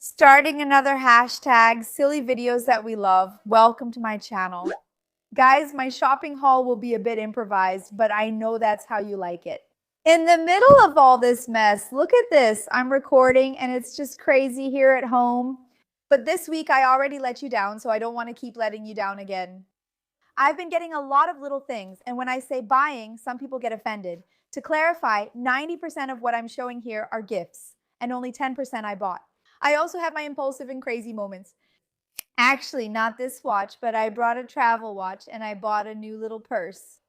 Starting another hashtag, silly videos that we love. Welcome to my channel. Guys, my shopping haul will be a bit improvised, but I know that's how you like it. In the middle of all this mess, look at this. I'm recording and it's just crazy here at home. But this week I already let you down, so I don't want to keep letting you down again. I've been getting a lot of little things, and when I say buying, some people get offended. To clarify, 90% of what I'm showing here are gifts, and only 10% I bought. I also have my impulsive and crazy moments. Actually, not this watch, but I brought a travel watch and I bought a new little purse.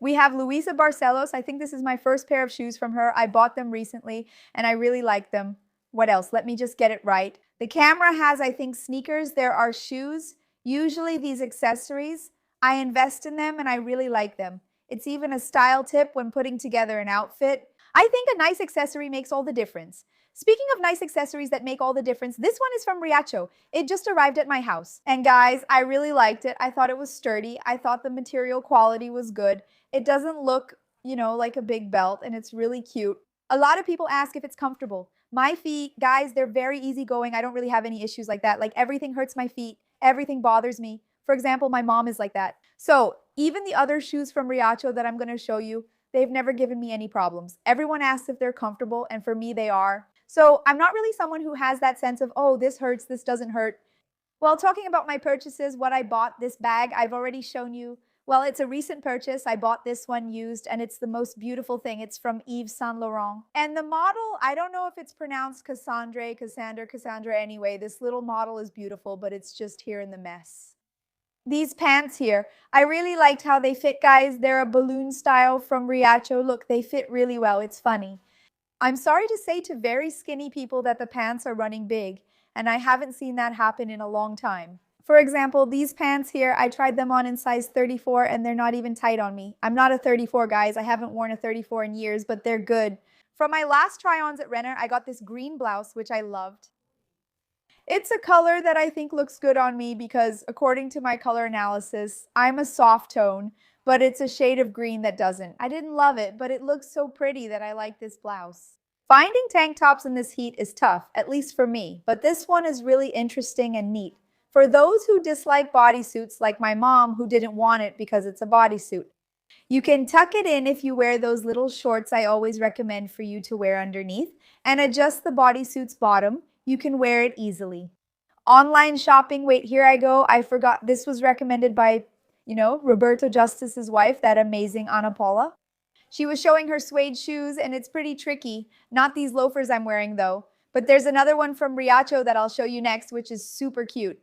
We have Luiza Barcelos. I think this is my first pair of shoes from her. I bought them recently and I really like them. What else? Let me just get it right. The camera has, I think, sneakers. There are shoes. Usually these accessories, I invest in them and I really like them. It's even a style tip when putting together an outfit. I think a nice accessory makes all the difference. Speaking of nice accessories that make all the difference, this one is from Riacho. It just arrived at my house. And guys, I really liked it. I thought it was sturdy. I thought the material quality was good. It doesn't look, like a big belt, and it's really cute. A lot of people ask if it's comfortable. My feet, guys, they're very easygoing. I don't really have any issues like that. Like everything hurts my feet. Everything bothers me. For example, my mom is like that. So even the other shoes from Riacho that I'm going to show you, they've never given me any problems. Everyone asks if they're comfortable, and for me, they are. So I'm not really someone who has that sense of, oh, this hurts, this doesn't hurt. Well, talking about my purchases, what I bought, this bag, I've already shown you. Well, it's a recent purchase. I bought this one used, and it's the most beautiful thing. It's from Yves Saint Laurent. And the model, I don't know if it's pronounced Cassandra anyway. This little model is beautiful, but it's just here in the mess. These pants here, I really liked how they fit, guys. They're a balloon style from Riacho. Look, they fit really well. It's funny. I'm sorry to say to very skinny people that the pants are running big, and I haven't seen that happen in a long time. For example, these pants here, I tried them on in size 34 and they're not even tight on me. I'm not a 34, guys. I haven't worn a 34 in years, but they're good. From my last try-ons at Renner, I got this green blouse, which I loved. It's a color that I think looks good on me because according to my color analysis, I'm a soft tone, but it's a shade of green that doesn't. I didn't love it, but it looks so pretty that I like this blouse. Finding tank tops in this heat is tough, at least for me, but this one is really interesting and neat. For those who dislike bodysuits, like my mom who didn't want it because it's a bodysuit, you can tuck it in if you wear those little shorts I always recommend for you to wear underneath and adjust the bodysuit's bottom. You can wear it easily. Online shopping, wait, here I go. I forgot this was recommended by Roberto Justice's wife, that amazing Ana Paula. She was showing her suede shoes, and it's pretty tricky. Not these loafers I'm wearing, though. But there's another one from Riacho that I'll show you next, which is super cute.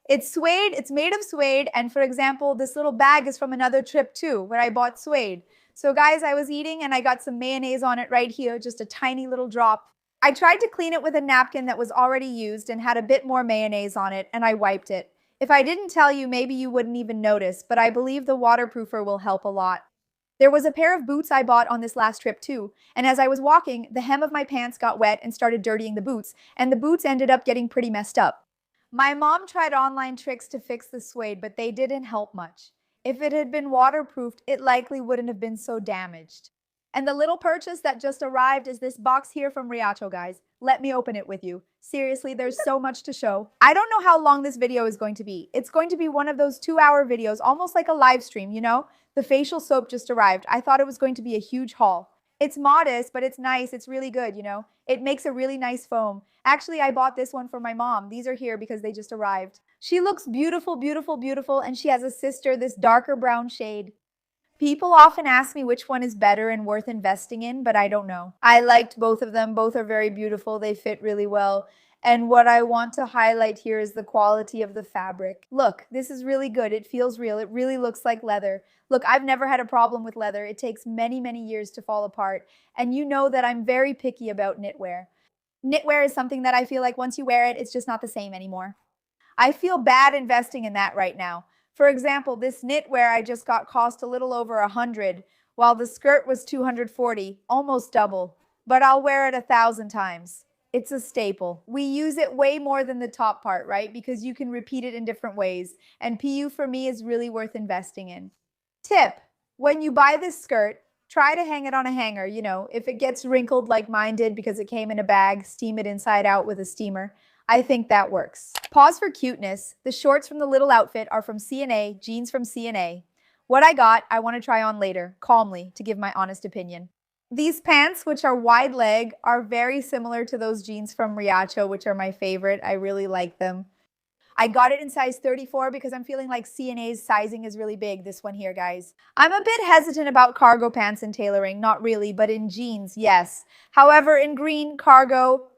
It's suede, it's made of suede, and for example, this little bag is from another trip too, where I bought suede. So guys, I was eating and I got some mayonnaise on it right here, just a tiny little drop. I tried to clean it with a napkin that was already used and had a bit more mayonnaise on it, and I wiped it. If I didn't tell you, maybe you wouldn't even notice, but I believe the waterproofer will help a lot. There was a pair of boots I bought on this last trip too, and as I was walking, the hem of my pants got wet and started dirtying the boots, and the boots ended up getting pretty messed up. My mom tried online tricks to fix the suede, but they didn't help much. If it had been waterproofed, it likely wouldn't have been so damaged. And the little purchase that just arrived is this box here from Riacho, guys. Let me open it with you. Seriously, there's so much to show. I don't know how long this video is going to be. It's going to be one of those 2-hour videos, almost like a live stream, The facial soap just arrived. I thought it was going to be a huge haul. It's modest, but it's nice. It's really good, It makes a really nice foam. Actually, I bought this one for my mom. These are here because they just arrived. She looks beautiful, beautiful, beautiful, and she has a sister, this darker brown shade. People often ask me which one is better and worth investing in, but I don't know. I liked both of them. Both are very beautiful. They fit really well. And what I want to highlight here is the quality of the fabric. Look, this is really good. It feels real. It really looks like leather. Look, I've never had a problem with leather. It takes many, many years to fall apart. And you know that I'm very picky about knitwear. Knitwear is something that I feel like once you wear it, it's just not the same anymore. I feel bad investing in that right now. For example, this knitwear I just got cost a little over $100, while the skirt was $240, almost double. But I'll wear it 1,000 times. It's a staple. We use it way more than the top part, right? Because you can repeat it in different ways. And PU for me is really worth investing in. Tip: when you buy this skirt, Try to hang it on a hanger, you know. If it gets wrinkled like mine did because it came in a bag, steam it inside out with a steamer. I think that works. Pause for cuteness. The shorts from the little outfit are from C&A, jeans from C&A. What I got, I want to try on later, calmly, to give my honest opinion. These pants, which are wide leg, are very similar to those jeans from Riacho, which are my favorite. I really like them. I got it in size 34 because I'm feeling like C&A's sizing is really big, this one here, guys. I'm a bit hesitant about cargo pants and tailoring, not really, but in jeans, yes. However, in green cargo,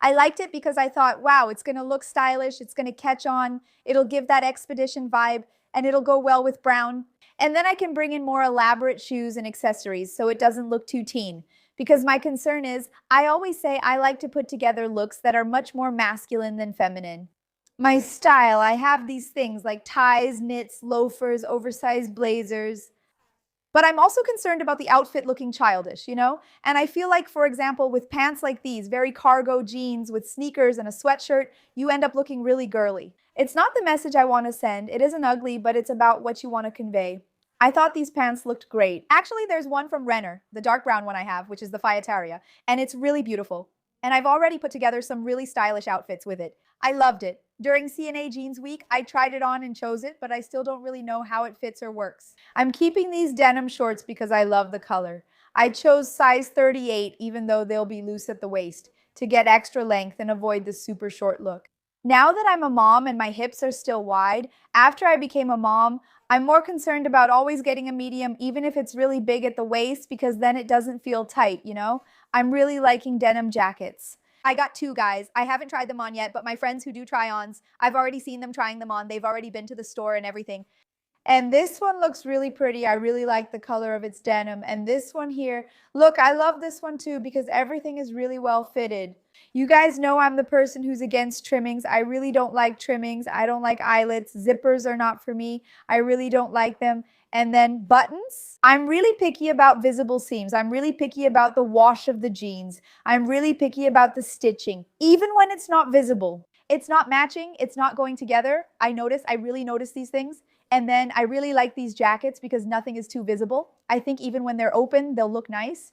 I liked it because I thought, wow, it's going to look stylish, it's going to catch on, it'll give that expedition vibe, and it'll go well with brown. And then I can bring in more elaborate shoes and accessories so it doesn't look too teen. Because my concern is, I always say I like to put together looks that are much more masculine than feminine. My style, I have these things like ties, knits, loafers, oversized blazers. But I'm also concerned about the outfit looking childish, you know? And I feel like, for example, with pants like these, very cargo jeans with sneakers and a sweatshirt, you end up looking really girly. It's not the message I want to send. It isn't ugly, but it's about what you want to convey. I thought these pants looked great. Actually, there's one from Renner, the dark brown one I have, which is the Fiataria, and it's really beautiful. And I've already put together some really stylish outfits with it. I loved it. During C&A Jeans Week, I tried it on and chose it, but I still don't really know how it fits or works. I'm keeping these denim shorts because I love the color. I chose size 38, even though they'll be loose at the waist, to get extra length and avoid the super short look. Now that I'm a mom and my hips are still wide, after I became a mom, I'm more concerned about always getting a medium, even if it's really big at the waist, because then it doesn't feel tight, you know? I'm really liking denim jackets. I got two, guys. I haven't tried them on yet, but my friends who do try-ons, I've already seen them trying them on. They've already been to the store and everything. And this one looks really pretty. I really like the color of its denim. And this one here, look, I love this one too because everything is really well fitted. You guys know I'm the person who's against trimmings. I really don't like trimmings. I don't like eyelets. Zippers are not for me. I really don't like them. And then buttons. I'm really picky about visible seams. I'm really picky about the wash of the jeans. I'm really picky about the stitching, even when it's not visible. It's not matching. It's not going together. I really notice these things. And then I really like these jackets because nothing is too visible. I think even when they're open, they'll look nice.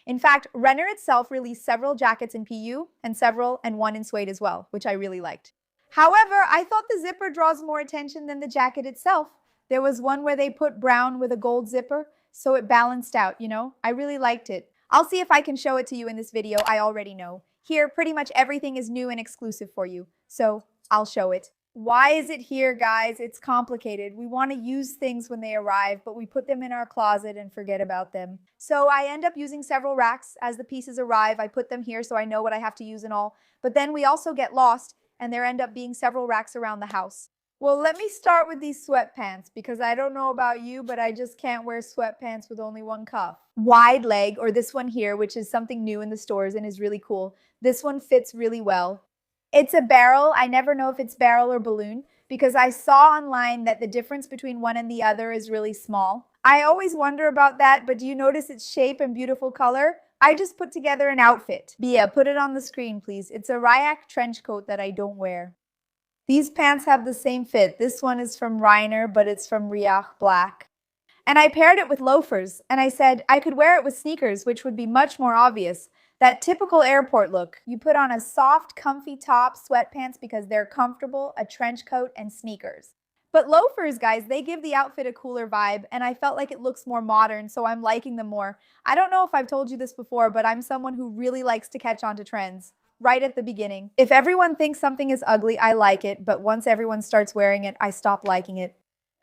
In fact, Renner itself released several jackets in PU and one in suede as well, which I really liked. However, I thought the zipper draws more attention than the jacket itself. There was one where they put brown with a gold zipper, so it balanced out, you know? I really liked it. I'll see if I can show it to you in this video. I already know. Here, pretty much everything is new and exclusive for you, so I'll show it. Why is it here, guys? It's complicated. We want to use things when they arrive, but we put them in our closet and forget about them. So I end up using several racks. As the pieces arrive, I put them here so I know what I have to use and all. But then we also get lost, and there end up being several racks around the house. Well, let me start with these sweatpants because I don't know about you, but I just can't wear sweatpants with only one cuff. Wide leg, or this one here, which is something new in the stores and is really cool. This one fits really well. It's a barrel. I never know if it's barrel or balloon because I saw online that the difference between one and the other is really small. I always wonder about that, but do you notice its shape and beautiful color? I just put together an outfit. Bia, put it on the screen, please. It's a Ryak trench coat that I don't wear. These pants have the same fit. This one is from Renner, but it's from Ryak Black. And I paired it with loafers, and I said I could wear it with sneakers, which would be much more obvious. That typical airport look. You put on a soft, comfy top, sweatpants because they're comfortable, a trench coat, and sneakers. But loafers, guys, they give the outfit a cooler vibe, and I felt like it looks more modern, so I'm liking them more. I don't know if I've told you this before, but I'm someone who really likes to catch on to trends. Right at the beginning. If everyone thinks something is ugly, I like it, but once everyone starts wearing it, I stop liking it.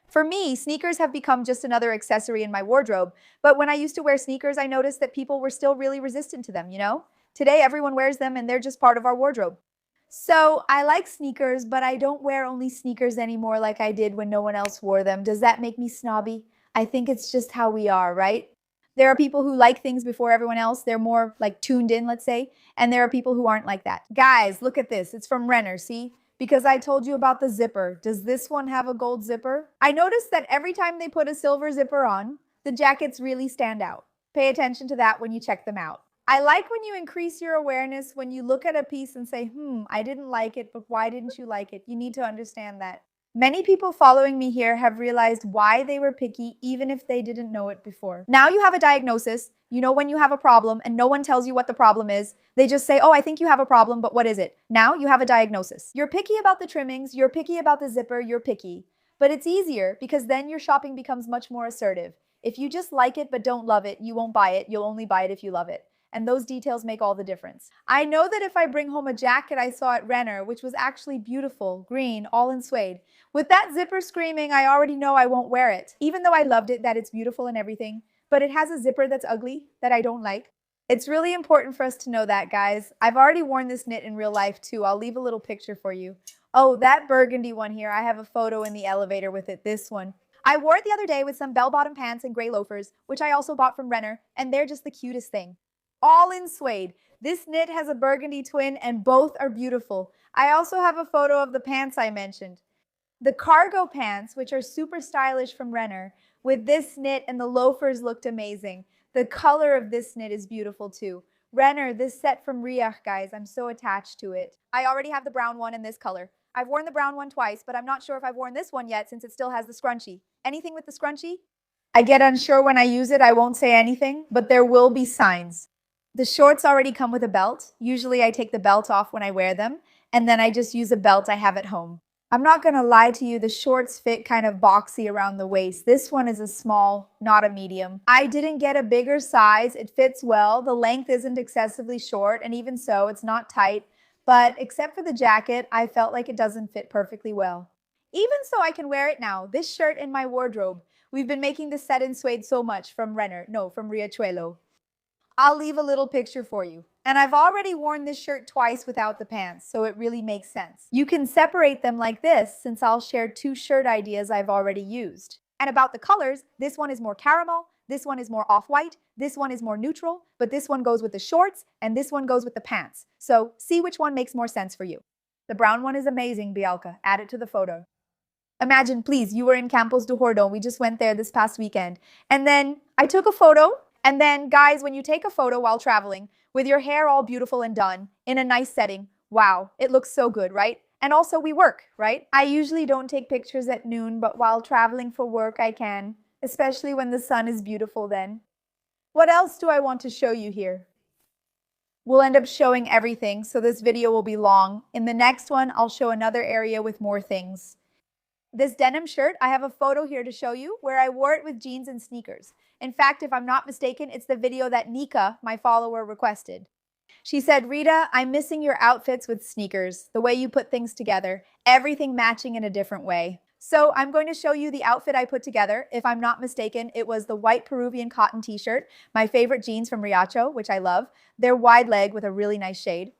For me, sneakers have become just another accessory in my wardrobe, but when I used to wear sneakers, I noticed that people were still really resistant to them, you know? Today, everyone wears them and they're just part of our wardrobe. So, I like sneakers, but I don't wear only sneakers anymore like I did when no one else wore them. Does that make me snobby? I think it's just how we are, right? There are people who like things before everyone else. They're more like tuned in, let's say, and there are people who aren't like that. Guys, look at this. It's from Renner, see? Because I told you about the zipper. Does this one have a gold zipper? I noticed that every time they put a silver zipper on, the jackets really stand out. Pay attention to that when you check them out. I like when you increase your awareness when you look at a piece and say, I didn't like it, but why didn't you like it? You need to understand that. Many people following me here have realized why they were picky even if they didn't know it before. Now you have a diagnosis, you know when you have a problem and no one tells you what the problem is. They just say, oh, I think you have a problem, but what is it? Now you have a diagnosis. You're picky about the trimmings, you're picky about the zipper, you're picky. But it's easier because then your shopping becomes much more assertive. If you just like it but don't love it, you won't buy it. You'll only buy it if you love it. And those details make all the difference. I know that if I bring home a jacket I saw at Renner, which was actually beautiful, green, all in suede, with that zipper screaming, I already know I won't wear it. Even though I loved it, that it's beautiful and everything, but it has a zipper that's ugly, that I don't like. It's really important for us to know that, guys. I've already worn this knit in real life too. I'll leave a little picture for you. Oh, that burgundy one here, I have a photo in the elevator with it, this one. I wore it the other day with some bell-bottom pants and gray loafers, which I also bought from Renner, and they're just the cutest thing. All in suede. This knit has a burgundy twin and both are beautiful. I also have a photo of the pants I mentioned. The cargo pants, which are super stylish from Renner, with this knit and the loafers looked amazing. The color of this knit is beautiful too. Renner, this set from Riach, guys, I'm so attached to it. I already have the brown one in this color. I've worn the brown one twice, but I'm not sure if I've worn this one yet since it still has the scrunchie. Anything with the scrunchie? I get unsure when I use it. I won't say anything, but there will be signs. The shorts already come with a belt. Usually I take the belt off when I wear them, and then I just use a belt I have at home. I'm not gonna lie to you, the shorts fit kind of boxy around the waist. This one is a small, not a medium. I didn't get a bigger size. It fits well. The length isn't excessively short, and even so, it's not tight. But except for the jacket, I felt like it doesn't fit perfectly well. Even so, I can wear it now. This shirt in my wardrobe. We've been making this set in suede so much from Renner. No, from Riachuelo. I'll leave a little picture for you. And I've already worn this shirt twice without the pants, so it really makes sense. You can separate them like this since I'll share two shirt ideas I've already used. And about the colors, this one is more caramel, this one is more off-white, this one is more neutral, but this one goes with the shorts and this one goes with the pants. So see which one makes more sense for you. The brown one is amazing, Bialka. Add it to the photo. Imagine, please, you were in Campos do Jordão. We just went there this past weekend. And then I took a photo. And then, guys, when you take a photo while traveling, with your hair all beautiful and done, in a nice setting, wow, it looks so good, right? And also we work, right? I usually don't take pictures at noon, but while traveling for work I can, especially when the sun is beautiful then. What else do I want to show you here? We'll end up showing everything, so this video will be long. In the next one, I'll show another area with more things. This denim shirt, I have a photo here to show you where I wore it with jeans and sneakers. In fact, if I'm not mistaken, it's the video that Nika, my follower, requested. She said, Rita, I'm missing your outfits with sneakers, the way you put things together, everything matching in a different way. So I'm going to show you the outfit I put together. If I'm not mistaken, it was the white Peruvian cotton t-shirt, my favorite jeans from Riacho, which I love. They're wide leg with a really nice shade.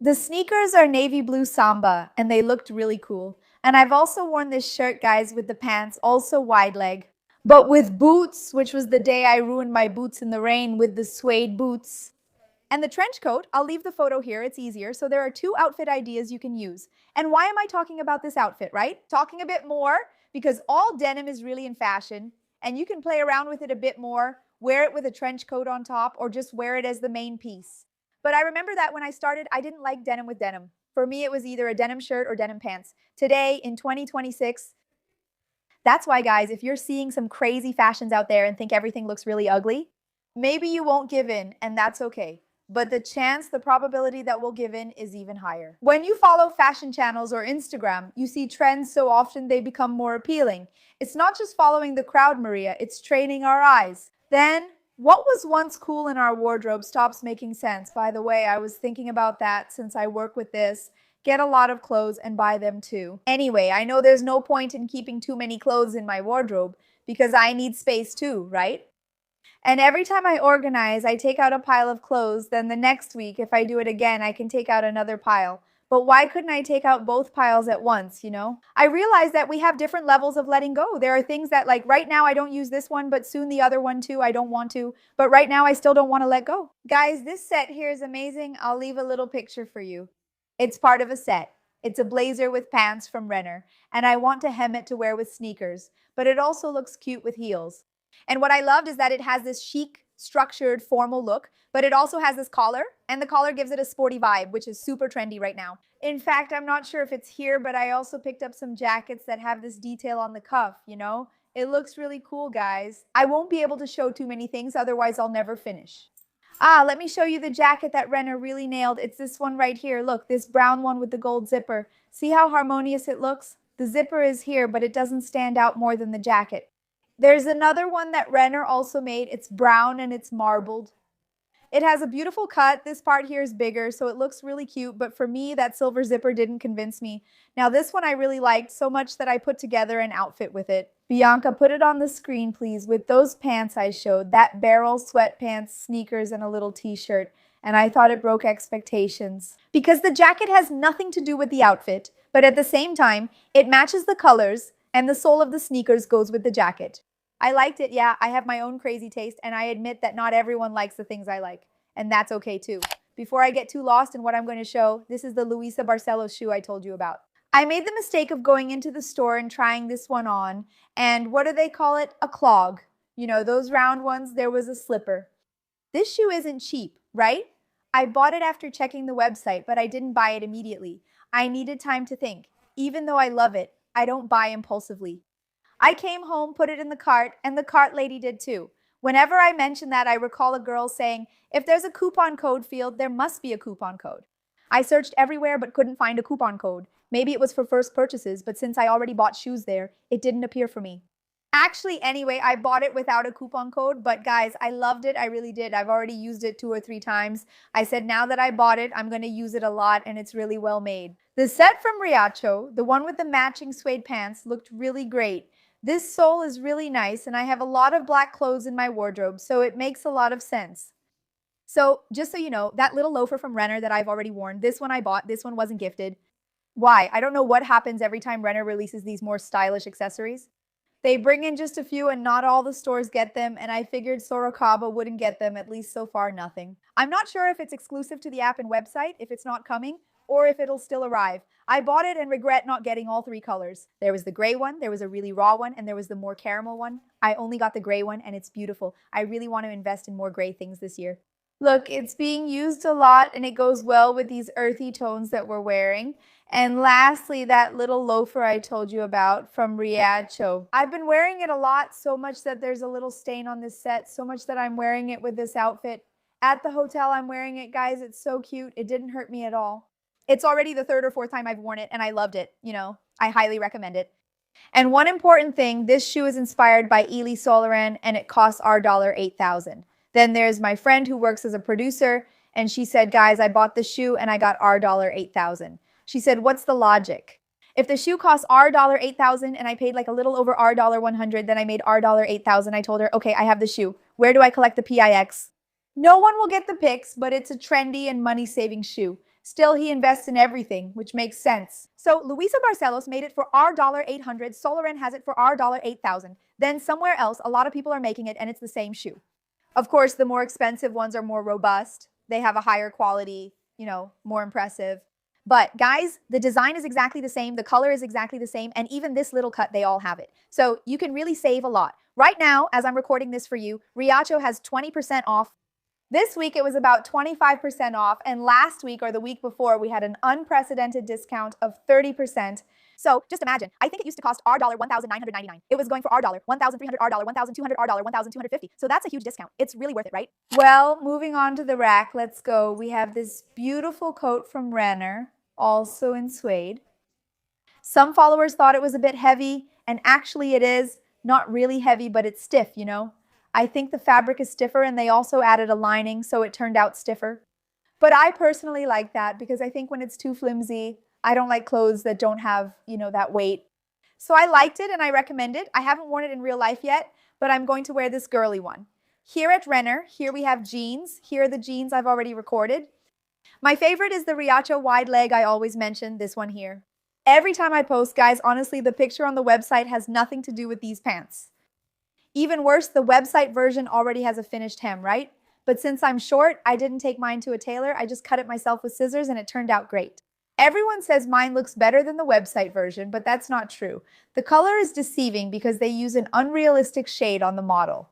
The sneakers are navy blue Samba, and they looked really cool. And I've also worn this shirt, guys, with the pants, also wide leg. But with boots, which was the day I ruined my boots in the rain with the suede boots. And the trench coat, I'll leave the photo here, it's easier. So there are two outfit ideas you can use. And why am I talking about this outfit, right? Talking a bit more, because all denim is really in fashion, and you can play around with it a bit more, wear it with a trench coat on top, or just wear it as the main piece. But I remember that when I started, I didn't like denim with denim. For me, it was either a denim shirt or denim pants. Today, in 2026, that's why, guys, if you're seeing some crazy fashions out there and think everything looks really ugly, maybe you won't give in, and that's okay. But the probability that we'll give in is even higher. When you follow fashion channels or Instagram, you see trends so often they become more appealing. It's not just following the crowd, Maria, it's training our eyes. Then, what was once cool in our wardrobe stops making sense. By the way, I was thinking about that since I work with this. Get a lot of clothes and buy them too. Anyway, I know there's no point in keeping too many clothes in my wardrobe because I need space too, right? And every time I organize, I take out a pile of clothes, then the next week, if I do it again, I can take out another pile. But why couldn't I take out both piles at once, you know? I realize that we have different levels of letting go. There are things that, like, right now I don't use this one, but soon the other one too, I don't want to. But right now I still don't want to let go. Guys, this set here is amazing. I'll leave a little picture for you. It's part of a set. It's a blazer with pants from Renner, and I want to hem it to wear with sneakers, but it also looks cute with heels. And what I loved is that it has this chic structured, formal look, but it also has this collar, and the collar gives it a sporty vibe, which is super trendy right now. In fact, I'm not sure if it's here, but I also picked up some jackets that have this detail on the cuff, you know? It looks really cool, guys. I won't be able to show too many things, otherwise I'll never finish. Let me show you the jacket that Renner really nailed. It's this one right here. Look, this brown one with the gold zipper. See how harmonious it looks? The zipper is here, but it doesn't stand out more than the jacket. There's another one that Renner also made. It's brown and it's marbled. It has a beautiful cut. This part here is bigger, so it looks really cute, but for me, that silver zipper didn't convince me. Now, this one I really liked so much that I put together an outfit with it. Bianca, put it on the screen, please, with those pants I showed, that barrel sweatpants, sneakers, and a little t-shirt, and I thought it broke expectations. Because the jacket has nothing to do with the outfit, but at the same time, it matches the colors, and the sole of the sneakers goes with the jacket. I liked it, yeah. I have my own crazy taste, and I admit that not everyone likes the things I like, and that's okay too. Before I get too lost in what I'm going to show, this is the Luiza Barcelos shoe I told you about. I made the mistake of going into the store and trying this one on, and what do they call it? A clog. You know, those round ones, there was a slipper. This shoe isn't cheap, right? I bought it after checking the website, but I didn't buy it immediately. I needed time to think. Even though I love it, I don't buy impulsively. I came home, put it in the cart, and the cart lady did too. Whenever I mention that, I recall a girl saying, if there's a coupon code field, there must be a coupon code. I searched everywhere but couldn't find a coupon code. Maybe it was for first purchases, but since I already bought shoes there, it didn't appear for me. Actually, anyway, I bought it without a coupon code, but guys, I loved it. I really did. I've already used it 2 or 3 times. I said now that I bought it, I'm going to use it a lot, and it's really well made. The set from Riacho, the one with the matching suede pants, looked really great. This sole is really nice, and I have a lot of black clothes in my wardrobe, so it makes a lot of sense. So, just so you know, that little loafer from Renner that I've already worn, this one I bought, this one wasn't gifted. Why? I don't know what happens every time Renner releases these more stylish accessories. They bring in just a few and not all the stores get them, and I figured Sorocaba wouldn't get them, at least so far nothing. I'm not sure if it's exclusive to the app and website, if it's not coming, or if it'll still arrive. I bought it and regret not getting all 3 colors. There was the gray one, there was a really raw one, and there was the more caramel one. I only got the gray one, and it's beautiful. I really want to invest in more gray things this year. Look, it's being used a lot, and it goes well with these earthy tones that we're wearing. And lastly, that little loafer I told you about from Riacho. I've been wearing it a lot, so much that there's a little stain on this set, so much that I'm wearing it with this outfit. At the hotel, I'm wearing it, guys. It's so cute. It didn't hurt me at all. It's already the 3rd or 4th time I've worn it, and I loved it. You know, I highly recommend it. And one important thing, this shoe is inspired by Ely Solaran, and it costs our $8,000. Then there's my friend who works as a producer, and she said, guys, I bought the shoe, and I got our $8,000. She said, what's the logic? If the shoe costs our $8,000 and I paid like a little over our $100, then I made our $8,000. I told her, okay, I have the shoe. Where do I collect the PIX? No one will get the pics, but it's a trendy and money-saving shoe. Still, he invests in everything, which makes sense. So Luiza Barcelos made it for our $800. Solaran has it for our $8,000. Then somewhere else, a lot of people are making it, and it's the same shoe. Of course, the more expensive ones are more robust. They have a higher quality, you know, more impressive. But guys, the design is exactly the same, the color is exactly the same, and even this little cut, they all have it. So you can really save a lot. Right now, as I'm recording this for you, Riacho has 20% off. This week it was about 25% off, and last week or the week before, we had an unprecedented discount of 30%. So just imagine, I think it used to cost our $1,999. It was going for our $1,300, our $1,200, our $1,250. So that's a huge discount. It's really worth it, right? Well, moving on to the rack, let's go. We have this beautiful coat from Renner, also in suede. Some followers thought it was a bit heavy, and actually it is. Not really heavy, but it's stiff, you know? I think the fabric is stiffer, and they also added a lining, so it turned out stiffer. But I personally like that because I think when it's too flimsy, I don't like clothes that don't have, you know, that weight. So I liked it and I recommend it. I haven't worn it in real life yet, but I'm going to wear this girly one. Here at Renner, here we have jeans. Here are the jeans I've already recorded. My favorite is the Riacho wide leg I always mention, this one here. Every time I post, guys, honestly, the picture on the website has nothing to do with these pants. Even worse, the website version already has a finished hem, right? But since I'm short, I didn't take mine to a tailor. I just cut it myself with scissors and it turned out great. Everyone says mine looks better than the website version, but that's not true. The color is deceiving because they use an unrealistic shade on the model.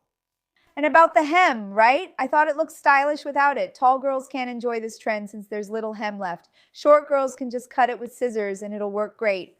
And about the hem, right? I thought it looked stylish without it. Tall girls can't enjoy this trend since there's little hem left. Short girls can just cut it with scissors and it'll work great.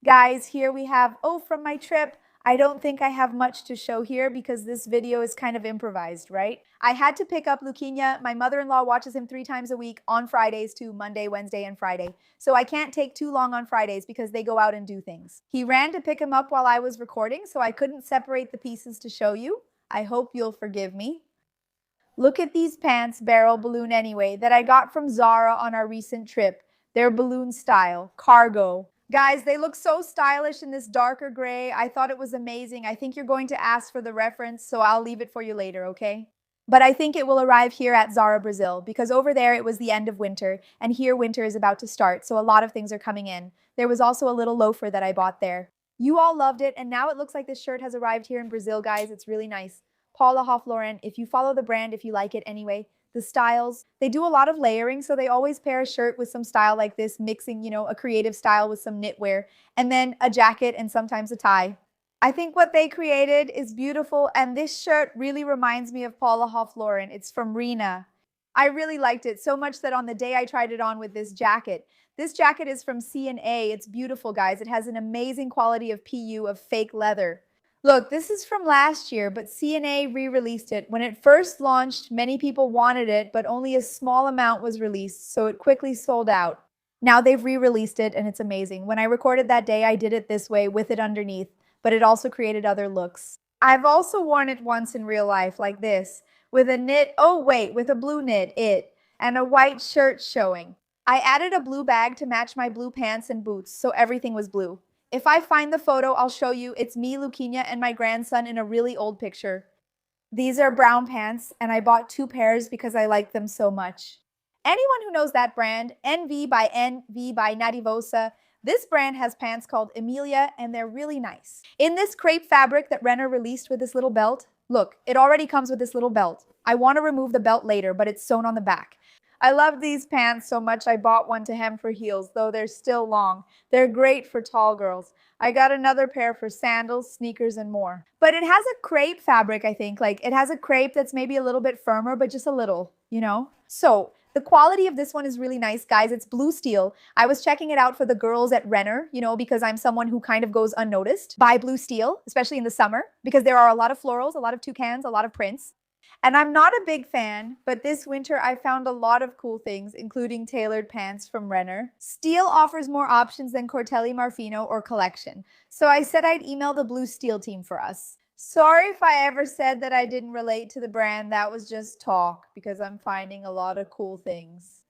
Guys, here we have, oh, from my trip. I don't think I have much to show here because this video is kind of improvised, right? I had to pick up Luquinha. My mother-in-law watches him 3 times a week on Fridays too, Monday, Wednesday, and Friday. So I can't take too long on Fridays because they go out and do things. He ran to pick him up while I was recording, so I couldn't separate the pieces to show you. I hope you'll forgive me. Look at these pants, barrel balloon anyway, that I got from ZARA on our recent trip. They're balloon style, cargo. Guys, they look so stylish in this darker gray. I thought it was amazing. I think you're going to ask for the reference, so I'll leave it for you later, okay? But I think it will arrive here at ZARA Brazil because over there it was the end of winter, and here winter is about to start, so a lot of things are coming in. There was also a little loafer that I bought there. You all loved it, and now it looks like this shirt has arrived here in Brazil, guys. It's really nice. Paula Hoff-Lauren, if you follow the brand, if you like it anyway, the styles, they do a lot of layering, so they always pair a shirt with some style like this, mixing, a creative style with some knitwear, and then a jacket and sometimes a tie. I think what they created is beautiful, and this shirt really reminds me of Paula Hoff-Lauren. It's from Renner. I really liked it so much that on the day I tried it on with this jacket is from C&A. It's beautiful, guys. It has an amazing quality of PU, of fake leather. Look, this is from last year, but C&A re-released it. When it first launched, many people wanted it, but only a small amount was released, so it quickly sold out. Now they've re-released it, and it's amazing. When I recorded that day, I did it this way with it underneath, but it also created other looks. I've also worn it once in real life, like this, with a blue knit, and a white shirt showing. I added a blue bag to match my blue pants and boots, so everything was blue. If I find the photo, I'll show you. It's me, Luquinha, and my grandson in a really old picture. These are brown pants, and I bought 2 pairs because I like them so much. Anyone who knows that brand, NV by Nadivosa, this brand has pants called Emilia, and they're really nice. In this crepe fabric that Renner released with this little belt, look, it already comes with this little belt. I want to remove the belt later, but it's sewn on the back. I love these pants so much I bought one to hem for heels, though they're still long. They're great for tall girls. I got another pair for sandals, sneakers, and more. But it has a crepe fabric, I think. Like, it has a crepe that's maybe a little bit firmer, but just a little, So, the quality of this one is really nice, guys. It's blue steel. I was checking it out for the girls at Renner, because I'm someone who kind of goes unnoticed by blue steel, especially in the summer, because there are a lot of florals, a lot of toucans, a lot of prints. And I'm not a big fan, but this winter I found a lot of cool things, including tailored pants from Renner. Steel offers more options than Cortelli Marfino or Collection, so I said I'd email the Blue Steel team for us. Sorry if I ever said that I didn't relate to the brand. That was just talk, because I'm finding a lot of cool things.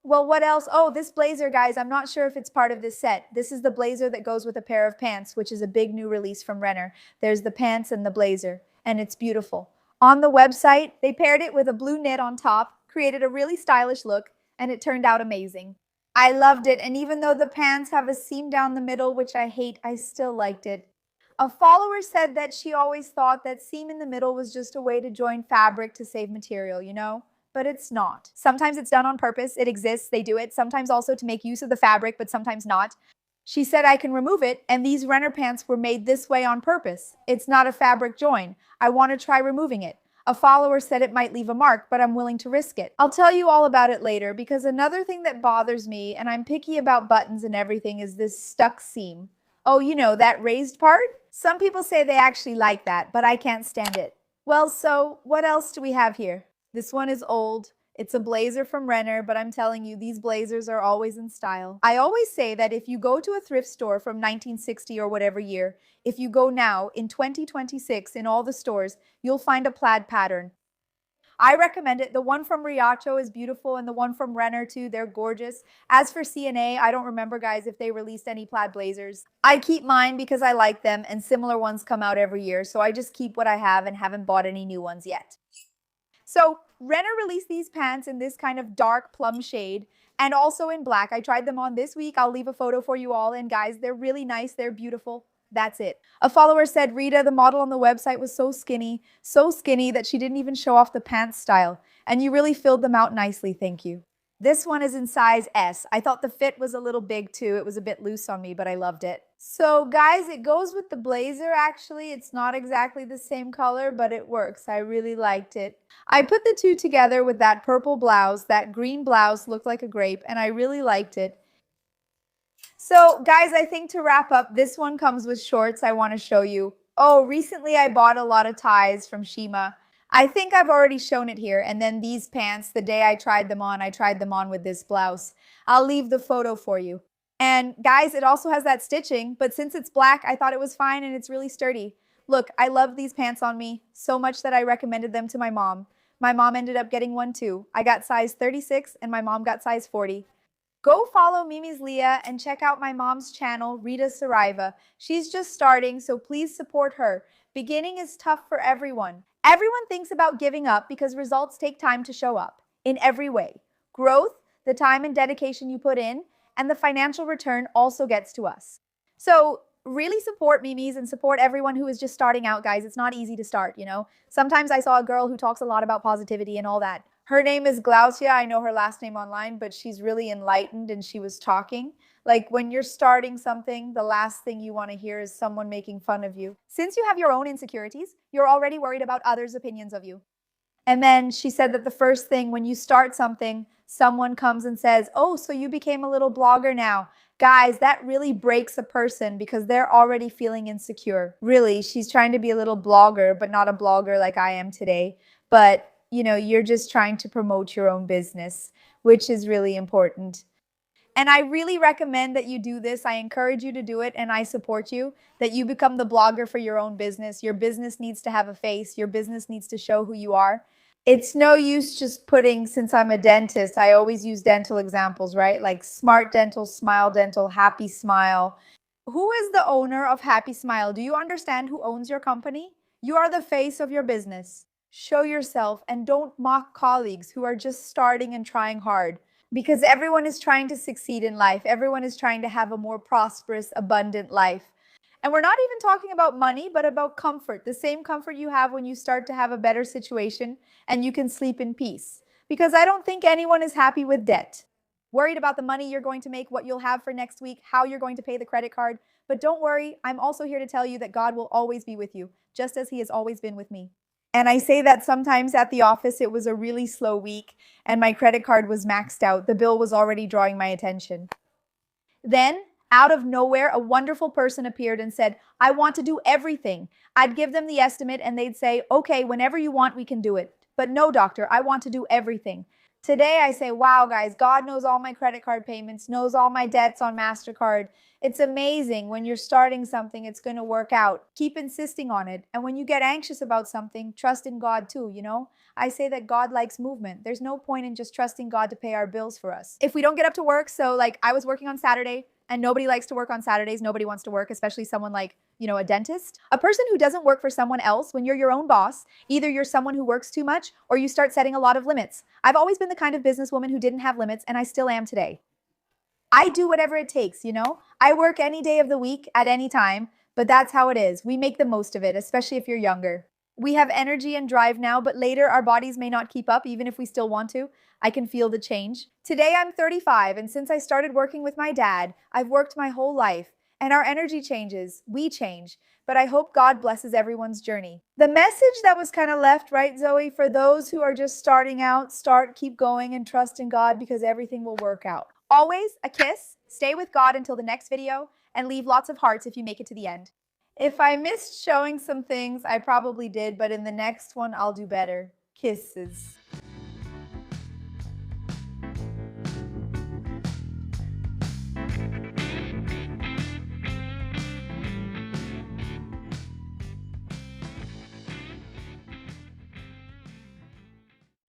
Well, what else? Oh, this blazer, guys, I'm not sure if it's part of this set. This is the blazer that goes with a pair of pants, which is a big new release from Renner. There's the pants and the blazer, and it's beautiful. On the website, they paired it with a blue knit on top, created a really stylish look, and it turned out amazing. I loved it, and even though the pants have a seam down the middle, which I hate, I still liked it. A follower said that she always thought that seam in the middle was just a way to join fabric to save material, But it's not. Sometimes it's done on purpose, it exists, they do it, sometimes also to make use of the fabric, but sometimes not. She said I can remove it, and these Renner pants were made this way on purpose. It's not a fabric join. I want to try removing it. A follower said it might leave a mark, but I'm willing to risk it. I'll tell you all about it later, because another thing that bothers me, and I'm picky about buttons and everything, is this stuck seam. Oh, that raised part? Some people say they actually like that, but I can't stand it. Well, so what else do we have here? This one is old. It's a blazer from Renner, but I'm telling you, these blazers are always in style. I always say that if you go to a thrift store from 1960 or whatever year, if you go now, in 2026, in all the stores, you'll find a plaid pattern. I recommend it. The one from Riacho is beautiful, and the one from Renner too, they're gorgeous. As for C&A, I don't remember, guys, if they released any plaid blazers. I keep mine because I like them, and similar ones come out every year, so I just keep what I have and haven't bought any new ones yet. So Renner released these pants in this kind of dark plum shade and also in black. I tried them on this week. I'll leave a photo for you all. And guys, they're really nice. They're beautiful. That's it. A follower said, Rita, the model on the website was so skinny that she didn't even show off the pants style. And you really filled them out nicely. Thank you. This one is in size S. I thought the fit was a little big too. It was a bit loose on me, but I loved it. So guys, it goes with the blazer actually. It's not exactly the same color, but it works. I really liked it. I put the two together with that purple blouse. That green blouse looked like a grape, and I really liked it. So guys, I think to wrap up, this one comes with shorts I want to show you. Oh, recently I bought a lot of ties from Shima. I think I've already shown it here. And then these pants, the day I tried them on with this blouse. I'll leave the photo for you. And guys, it also has that stitching, but since it's black, I thought it was fine and it's really sturdy. Look, I love these pants on me so much that I recommended them to my mom. My mom ended up getting one too. I got size 36 and my mom got size 40. Go follow Mimi's Leah and check out my mom's channel, Rita Saraiva. She's just starting, so please support her. Beginning is tough for everyone. Everyone thinks about giving up because results take time to show up in every way. Growth, the time and dedication you put in, and the financial return also gets to us. So really support Mimi's and support everyone who is just starting out, guys. It's not easy to start, you know. Sometimes I saw a girl who talks a lot about positivity and all that. Her name is Glaucia. I know her last name online, but she's really enlightened and she was talking. Like when you're starting something, the last thing you want to hear is someone making fun of you. Since you have your own insecurities, you're already worried about others' opinions of you. And then she said that the first thing when you start something, someone comes and says, "Oh, so you became a little blogger now." Guys, that really breaks a person because they're already feeling insecure. Really, she's trying to be a little blogger, but not a blogger like I am today. But you know, you're just trying to promote your own business, which is really important. And I really recommend that you do this. I encourage you to do it and I support you, that you become the blogger for your own business. Your business needs to have a face. Your business needs to show who you are. It's no use just putting, since I'm a dentist, I always use dental examples, right? Like Smart Dental, Smile Dental, Happy Smile. Who is the owner of Happy Smile? Do you understand who owns your company? You are the face of your business. Show yourself and don't mock colleagues who are just starting and trying hard because everyone is trying to succeed in life. Everyone is trying to have a more prosperous, abundant life. And we're not even talking about money, but about comfort, the same comfort you have when you start to have a better situation and you can sleep in peace. Because I don't think anyone is happy with debt. Worried about the money you're going to make, what you'll have for next week, how you're going to pay the credit card. But don't worry, I'm also here to tell you that God will always be with you, just as He has always been with me. And I say that sometimes at the office it was a really slow week and my credit card was maxed out. The bill was already drawing my attention. Then, out of nowhere, a wonderful person appeared and said, "I want to do everything." I'd give them the estimate and they'd say, "Okay, whenever you want, we can do it." But no, doctor, I want to do everything. Today I say, wow, guys, God knows all my credit card payments, knows all my debts on MasterCard. It's amazing when you're starting something, it's going to work out. Keep insisting on it. And when you get anxious about something, trust in God too, you know? I say that God likes movement. There's no point in just trusting God to pay our bills for us. If we don't get up to work, so like I was working on Saturday, and nobody likes to work on Saturdays. Nobody wants to work, especially someone like, you know, a dentist. A person who doesn't work for someone else, when you're your own boss, either you're someone who works too much or you start setting a lot of limits. I've always been the kind of businesswoman who didn't have limits, and I still am today. I do whatever it takes, you know? I work any day of the week at any time, but that's how it is. We make the most of it, especially if you're younger. We have energy and drive now, but later our bodies may not keep up, even if we still want to. I can feel the change. Today I'm 35, and since I started working with my dad, I've worked my whole life. And our energy changes. We change. But I hope God blesses everyone's journey. The message that was kind of left, right, Zoe, for those who are just starting out, keep going, and trust in God because everything will work out. Always a kiss, stay with God until the next video, and leave lots of hearts if you make it to the end. If I missed showing some things, I probably did, but in the next one, I'll do better. Kisses.